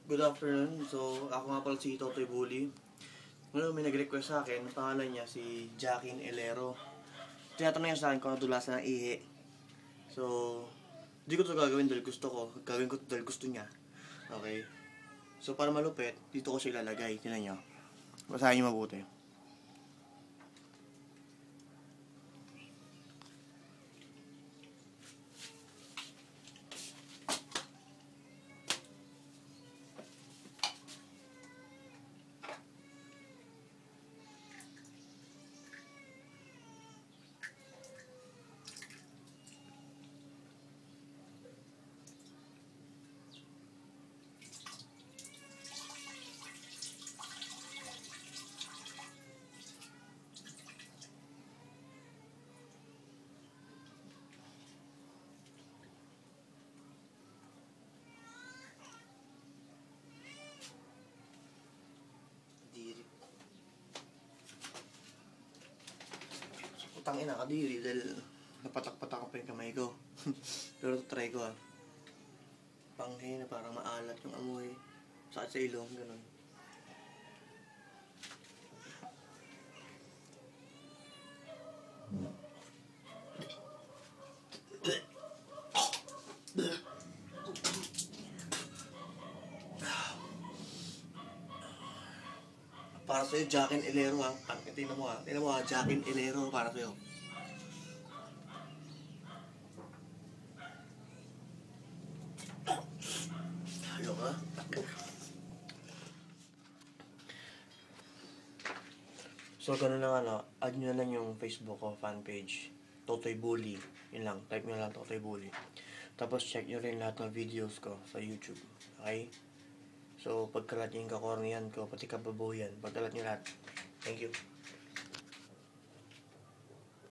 Good afternoon. So, ako nga pala si Totoy Bully. Ngayon, may nag-request sa akin. Ang pangalan niya si Jacqueline Elero. Tinatanong niya sa akin kung nadulasan ng ihi. So, di ko ito gagawin dahil gusto ko. Gagawin ko ito dahil gusto niya. Okay? So, para malupit, dito ko siya ilalagay. Tingnan niyo. Basahin niyo mabuti. Putang ina, kadiri dahil napatak-patak pa yung kamay ko. Pero try ko Panghin na parang maalat yung amoy. Sakit sa ilong, ganun. Para sa'yo, Jacqueline Elero Tingnan mo Tingnan mo Jacqueline Elero para sa'yo. Ayaw ka? So, ganun lang add nyo na lang yung Facebook ko, fan page. Totoy Bully. Yun lang, type nyo lang Totoy Bully. Tapos check nyo rin lahat ng videos ko sa YouTube. Okay? So, pagkalat nyo yung kakornihan ko, pati kababuyan, pagkalat nyo lahat. Thank you.